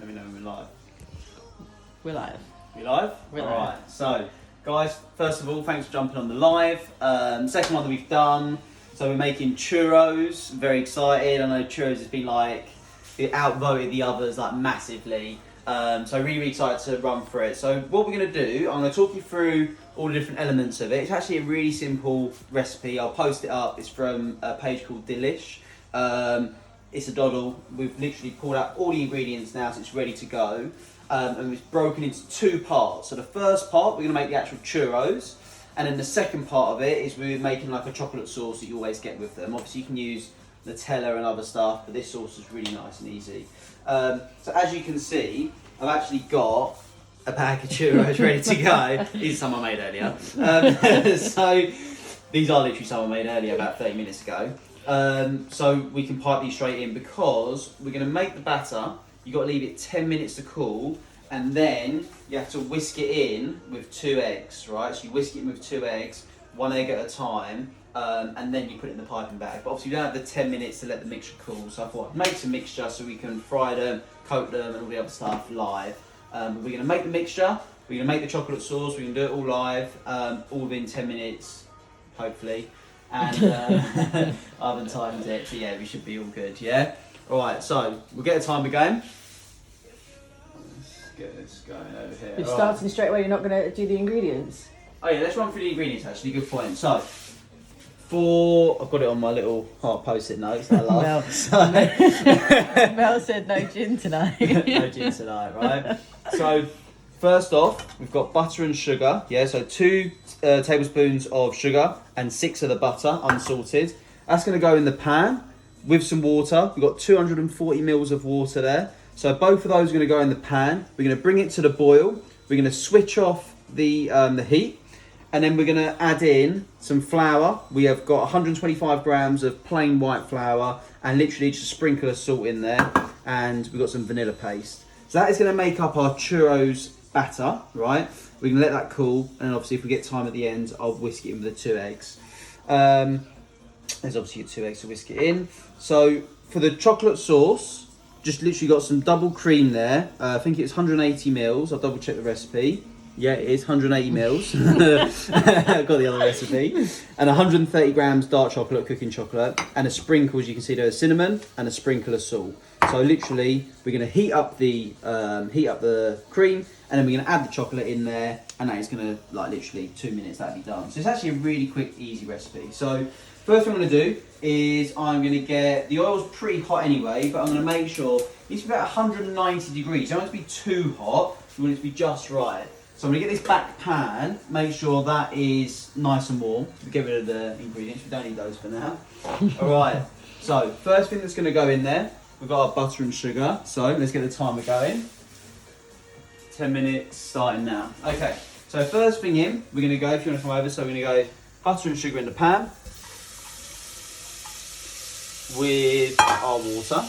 Let me know when we're live. We're live. We live? We're all live. right. So, guys, first of all, thanks for jumping on the live. Second one that we've done. So we're making churros. Very excited. I know churros has been like it outvoted the others like massively. So really excited to run through it. So what we're going to do, I'm going to talk you through all the different elements of it. It's actually a really simple recipe. I'll post it up. It's from a page called Delish. It's a doddle. We've literally pulled out all the ingredients now, so it's ready to go. And it's broken into two parts. So the first part, we're going to make the actual churros. And then the second part of it is we're making like a chocolate sauce that you always get with them. Obviously you can use Nutella and other stuff, but this sauce is really nice and easy. So as you can see, I've actually got a bag of churros ready to go. These are some I made earlier. So these are literally some I made earlier, about 30 minutes ago. So we can pipe these straight in because we're going to make the batter. You've got to leave it 10 minutes to cool, and then you have to whisk it in with 2 eggs, right? So you whisk it in with 2 eggs, 1 egg at a time, and then you put it in the piping bag. But obviously you don't have the 10 minutes to let the mixture cool, so I thought I'd make some mixture so we can fry them, coat them and all the other stuff live. But we're going to make the mixture, we're going to make the chocolate sauce, we can do it all live, all within 10 minutes, hopefully. And I haven't timed it, so yeah, we should be all good, yeah? Alright, so we'll get a timer going. Let's get this going over here. You're starting straight away, you're not going to do the ingredients? Oh yeah, let's run through the ingredients actually, good point. So, I've got it on my little heart post-it notes that I love. Mel said no gin tonight. No gin tonight, right? So, first off, we've got butter and sugar. Yeah, so 2 tablespoons of sugar and 6 of the butter, unsalted. That's going to go in the pan with some water. We've got 240 mils of water there. So both of those are going to go in the pan. We're going to bring it to the boil. We're going to switch off the heat. And then we're going to add in some flour. We have got 125 grams of plain white flour and literally just a sprinkle of salt in there. And we've got some vanilla paste. So that is going to make up our churros batter, right? We're going to let that cool. And obviously if we get time at the end, I'll whisk it in with the 2 eggs. There's obviously 2 eggs to whisk it in. So for the chocolate sauce, just literally got some double cream there. I think it's 180 mils. I'll double check the recipe. Yeah, it is 180 mils. Got the other recipe. And 130 grams dark chocolate, cooking chocolate, and a sprinkle, as you can see there, of cinnamon and a sprinkle of salt. So literally, we're going to heat up the cream, and then we're going to add the chocolate in there, and that is going to like literally 2 minutes. That'll be done. So it's actually a really quick, easy recipe. So first thing I'm going to do is I'm going to get the oil's pretty hot anyway, but I'm going to make sure it's about 190 degrees. You don't want it to be too hot. You want it to be just right. So I'm going to get this back pan, make sure that is nice and warm. We'll get rid of the ingredients, we don't need those for now. Alright, so first thing that's going to go in there, we've got our butter and sugar. So let's get the timer going. 10 minutes starting now. Okay, so first thing in, we're going to go, if you want to come over, so we're going to go butter and sugar in the pan with our water.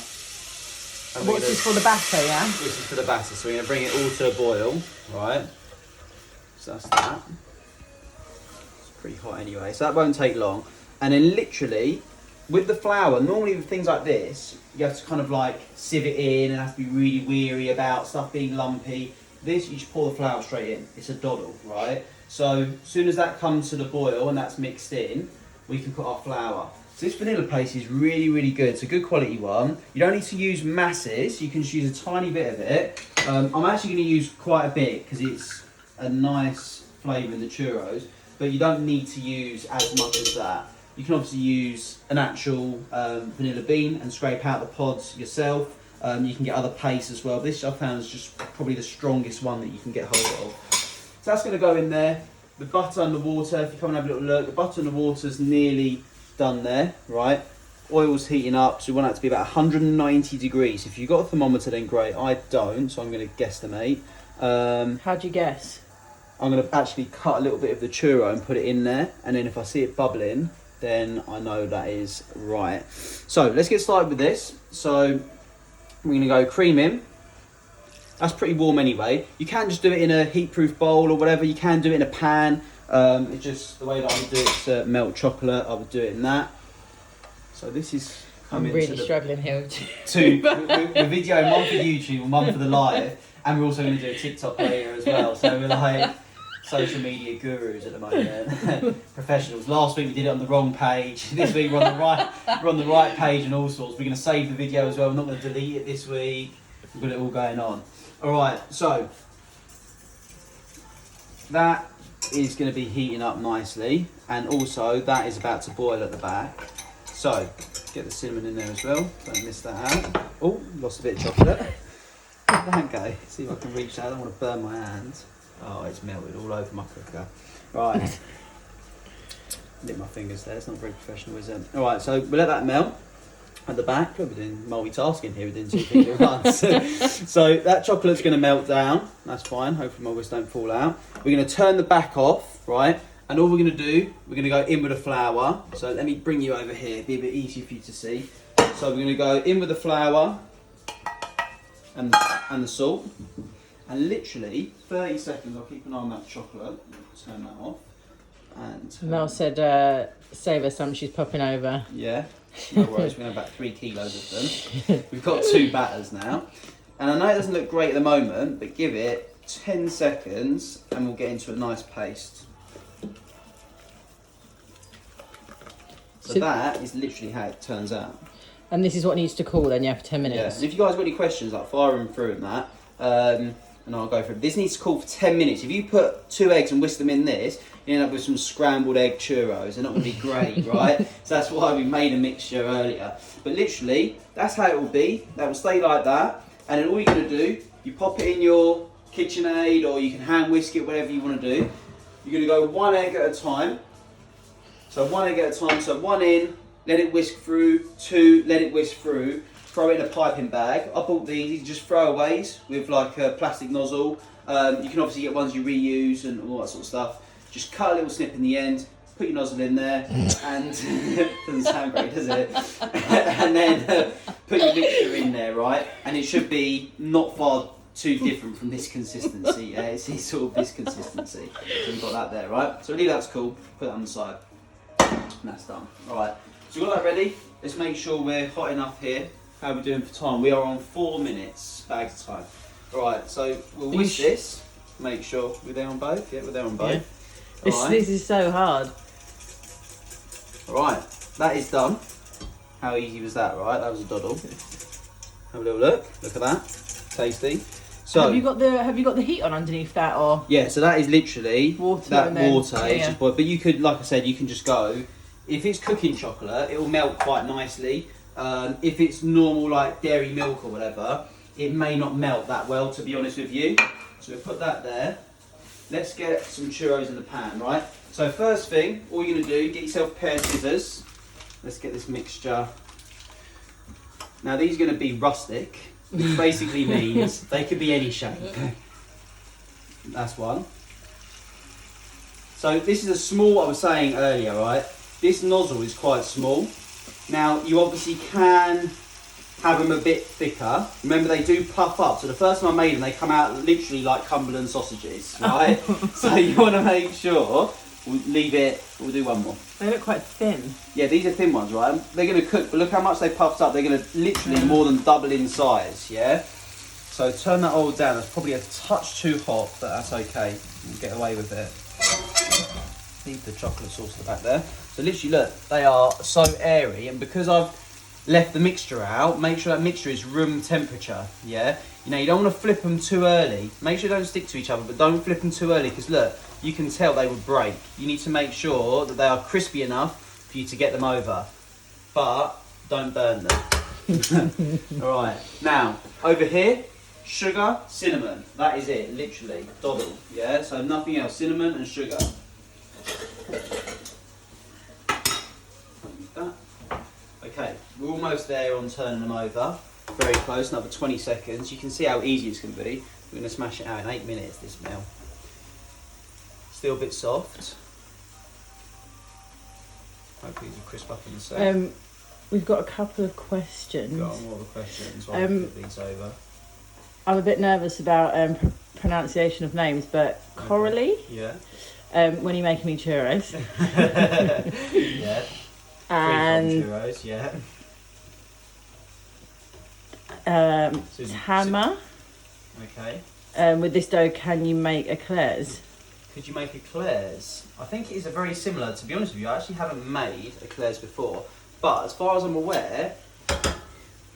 And What's this for the batter, yeah? This is for the batter, so we're going to bring it all to a boil, right? So that's that. It's pretty hot anyway, so that won't take long. And then literally, with the flour, normally with things like this, you have to kind of like sieve it in and have to be really weary about stuff being lumpy. This, you just pour the flour straight in. It's a doddle, right? So as soon as that comes to the boil and that's mixed in, we can put our flour. So this vanilla paste is really, really good. It's a good quality one. You don't need to use masses. You can just use a tiny bit of it. I'm actually going to use quite a bit because it's a nice flavour in the churros, but you don't need to use as much as that. You can obviously use an actual vanilla bean and scrape out the pods yourself. You can get other paste as well. This I found is just probably the strongest one that you can get hold of. So that's going to go in there. The butter and the water, if you come and have a little look, the butter and the water's nearly done there, right? Oil's heating up, so we want that to be about 190 degrees. If you've got a thermometer, then great. I don't, so I'm going to guesstimate. How'd you guess? I'm going to actually cut a little bit of the churro and put it in there, and then if I see it bubbling, then I know that is right. So let's get started with this. So we're going to go cream in. That's pretty warm anyway. You can just do it in a heat-proof bowl or whatever. You can do it in a pan. It's just the way that I would do it to melt chocolate. I would do it in that. So this is I'm really struggling here. We're videoing one for YouTube and one for the live, and we're also going to do a TikTok later as well. So we're like social media gurus at the moment, professionals. Last week we did it on the wrong page. This week we're on the right page and all sorts. We're going to save the video as well. We're not going to delete it this week. We've got it all going on. All right, so that is going to be heating up nicely, and also that is about to boil at the back. So get the cinnamon in there as well. Don't miss that out. Oh, lost a bit of chocolate. Where'd that go? See if I can reach that. I don't want to burn my hands. Oh, it's melted all over my cooker. Right. Lick my fingers there. It's not very professional, is it? All right, so we'll let that melt at the back. We're doing multitasking here. We're doing two things at once. So that chocolate's going to melt down. That's fine. Hopefully my whisk don't fall out. We're going to turn the back off, right? And all we're going to do, we're going to go in with the flour. So let me bring you over here. It'll be a bit easier for you to see. So we're going to go in with the flour and the salt. And literally 30 seconds, I'll keep an eye on that chocolate. Turn that off. And Mel said, save her some, she's popping over. yeah, no worries. We have about 3 kilos of them. We've got 2 batters now. And I know it doesn't look great at the moment, but give it 10 seconds and we'll get into a nice paste. So that is literally how it turns out. And this is what needs to cool then, yeah, for 10 minutes. Yeah. And if you guys got any questions, like fire them through and that, and I'll go for it. This needs to cool for 10 minutes. If you put 2 eggs and whisk them in this, you end up with some scrambled egg churros. They're not going to be great, right? So that's why we made a mixture earlier. But literally, that's how it will be. That will stay like that. And then all you're going to do, you pop it in your KitchenAid, or you can hand whisk it, whatever you want to do. You're going to go 1 egg at a time. So 1 egg at a time. So 1 in, let it whisk through. 2, let it whisk through. Throw it in a piping bag. I bought these, you can just throwaways with like a plastic nozzle. You can obviously get ones you reuse and all that sort of stuff. Just cut a little snip in the end, put your nozzle in there, and doesn't sound great, does it? And then put your mixture in there, right? And it should be not far too different from this consistency. Yeah, it's sort of this consistency. So we've got that there, right? So leave that's cool. Put that on the side, and that's done. All right. So we've got that ready. Let's make sure we're hot enough here. How are we doing for time? We are on 4 minutes, bags of time. Alright, so we'll whisk this, make sure we're there on both. Yeah, we're there on both. Yeah. This is so hard. Alright, that is done. How easy was that, right? That was a doddle. Have a little look. Look at that. Tasty. So have you got the heat on underneath that, or? Yeah, so that is literally water. Water. It's just boiled. But you could, like I said, you can just go. If it's cooking chocolate, it will melt quite nicely. If it's normal like dairy milk or whatever, it may not melt that well, to be honest with you. So we'll put that there. Let's get some churros in the pan, right? So first thing, all you're going to do, get yourself a pair of scissors. Let's get this mixture. Now these are going to be rustic, which basically means they could be any shape. That's one. So this is a small, I was saying earlier, right? This nozzle is quite small. Now, you obviously can have them a bit thicker. Remember, they do puff up. So the first time I made them, they come out literally like Cumberland sausages, right? So you want to make sure, we'll do one more. They look quite thin. Yeah, these are thin ones, right? They're going to cook, but look how much they puffed up. They're going to literally more than double in size, yeah? So turn that oil down. That's probably a touch too hot, but that's okay. We'll get away with it. Leave the chocolate sauce at the back there. So literally, look, they are so airy, and because I've left the mixture out, make sure that mixture is room temperature, yeah? You know, you don't want to flip them too early. Make sure they don't stick to each other, but don't flip them too early, because look, you can tell they would break. You need to make sure that they are crispy enough for you to get them over, but don't burn them. All right, now, over here, sugar, cinnamon. That is it, literally, doddle, yeah? So nothing else, cinnamon and sugar. Okay, we're almost there on turning them over. Very close, another 20 seconds. You can see how easy it's going to be. We're going to smash it out in 8 minutes, this meal. Still a bit soft. Hopefully it'll crisp up in a sec. We've got a couple of questions. Got more of the questions while we put these over. I'm a bit nervous about pronunciation of names, but Coralie? Yeah. When you're making me churros. Yeah. And churros, yeah. Tama. Okay. With this dough, can you make eclairs? Could you make eclairs? I think it is a very similar, to be honest with you, I actually haven't made eclairs before, but as far as I'm aware,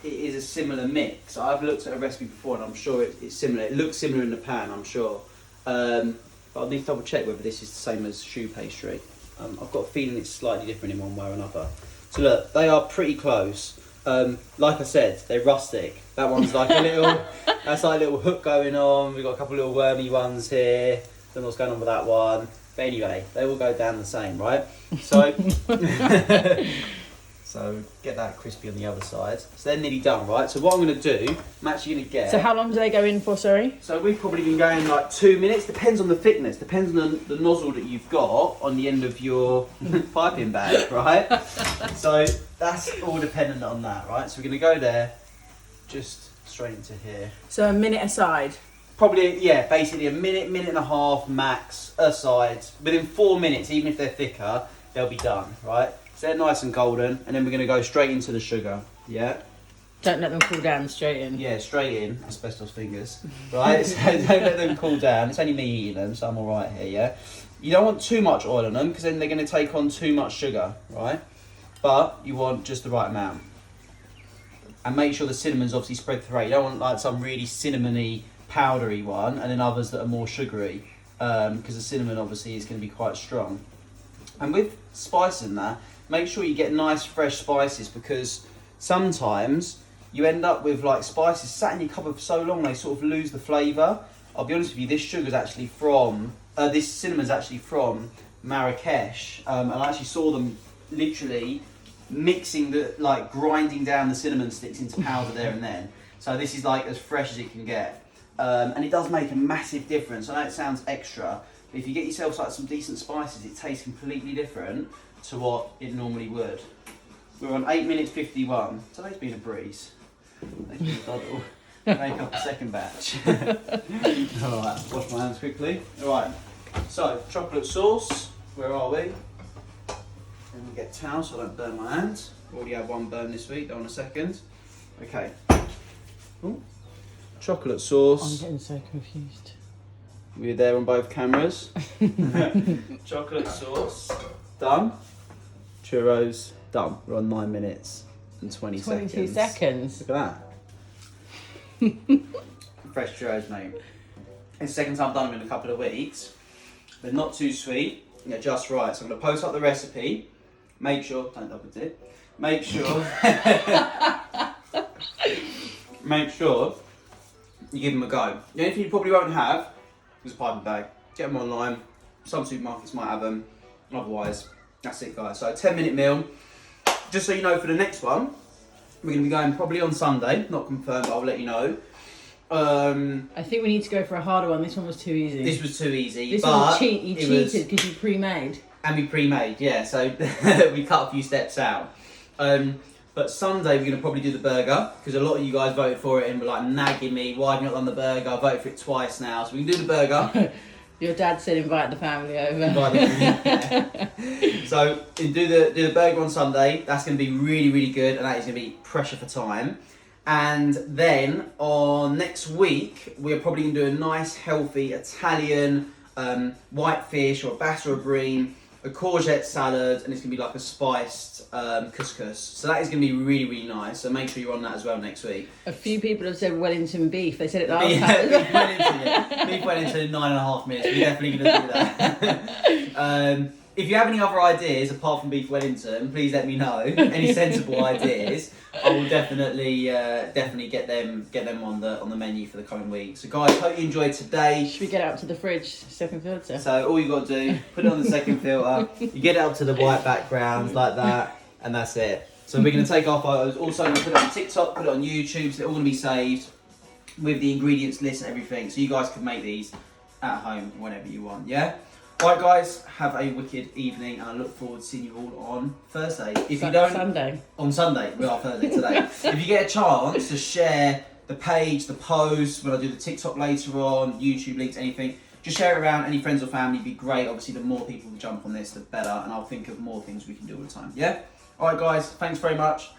it is a similar mix. I've looked at a recipe before and I'm sure it's similar. It looks similar in the pan, I'm sure. But I'll need to double check whether this is the same as choux pastry. I've got a feeling it's slightly different in one way or another. So look, they are pretty close. Like I said, they're rustic. That one's like a little, that's like a little hook going on. We've got a couple of little wormy ones here. Don't know what's going on with that one. But anyway, they all go down the same, right? So, so get that crispy on the other side. So they're nearly done, right? So what I'm going to do, I'm actually going to get... So how long do they go in for, sorry? So we've probably been going like 2 minutes. Depends on the thickness. Depends on the nozzle that you've got on the end of your piping bag, right? So that's all dependent on that, right? So we're going to go there, just straight into here. So a minute aside. Probably, yeah, basically a minute, minute and a half max aside. Within 4 minutes, even if they're thicker, they'll be done, right? So they're nice and golden, and then we're going to go straight into the sugar, yeah? Don't let them cool down, straight in. Yeah, straight in, asbestos fingers, right? So don't let them cool down. It's only me eating them, so I'm all right here, yeah? You don't want too much oil on them, because then they're going to take on too much sugar, right? But you want just the right amount. And make sure the cinnamon's obviously spread throughout. You don't want like some really cinnamony, powdery one, and then others that are more sugary, because the cinnamon obviously is going to be quite strong. And with spicing that, make sure you get nice fresh spices, because sometimes you end up with like spices sat in your cupboard for so long they sort of lose the flavour. I'll be honest with you, this sugar's actually from, this cinnamon's actually from Marrakesh, and I actually saw them literally mixing grinding down the cinnamon sticks into powder there and then. So this is like as fresh as it can get. And it does make a massive difference. I know it sounds extra, but if you get yourself like some decent spices, it tastes completely different to what it normally would. We're on 8 minutes 51. Today's been a breeze. Today's been a doddle. Make up the second batch. Alright, wash my hands quickly. Alright, so chocolate sauce, where are we? And we get towel so I don't burn my hands. Already had one burn this week, don't want a second. Okay. Ooh. Chocolate sauce. I'm getting so confused. We're there on both cameras. Chocolate sauce, done. Churros, done. We're on 9 minutes and 22 seconds. Look at that. Fresh churros, mate. It's the second time I've done them in a couple of weeks. They're not too sweet, they're just right. So I'm going to post up the recipe. Make sure, don't double dip. Make sure, make sure you give them a go. The only thing you probably won't have is a piping bag. Get them online. Some supermarkets might have them. Otherwise, that's it, guys. So 10-minute meal. Just so you know, for the next one, we're going to be going probably on Sunday. Not confirmed, but I'll let you know. I think we need to go for a harder one. This one was too easy. This was too easy. This but was you cheated because you pre-made. And we pre-made, yeah. So we cut a few steps out. But Sunday we're going to probably do the burger, because a lot of you guys voted for it and were like nagging me, why have you not done the burger? I voted for it twice now, so we can do the burger. Your dad said invite the family over. So do the burger on Sunday. That's going to be really, really good, and that is going to be pressure for time. And then on next week, we're probably going to do a nice, healthy Italian white fish or a batter or bream, a courgette salad, and it's going to be like a spiced couscous. So that is going to be really, really nice. So make sure you're on that as well next week. A few people have said Wellington beef. They said it last time. Beef Wellington in 9.5 minutes. We're definitely going to do that. If you have any other ideas apart from beef Wellington, please let me know. Any sensible ideas, I will definitely get them on the menu for the coming week. So guys, hope you enjoyed today. Should we get it up to the fridge, second filter? So all you got to do, put it on the second filter. You get it up to the white background like that, and that's it. So we're going to take our photos. Also, I'm going to put it on TikTok, put it on YouTube. So they're all going to be saved with the ingredients list and everything. So you guys can make these at home whenever you want. Yeah. Alright guys, have a wicked evening, and I look forward to seeing you all on Thursday. If you don't, Sunday. On Sunday, we are Thursday today. If you get a chance to share the page, the post, when I do the TikTok later on, YouTube links, anything, just share it around. Any friends or family would be great. Obviously, the more people who jump on this, the better, and I'll think of more things we can do all the time. Yeah? Alright guys, thanks very much.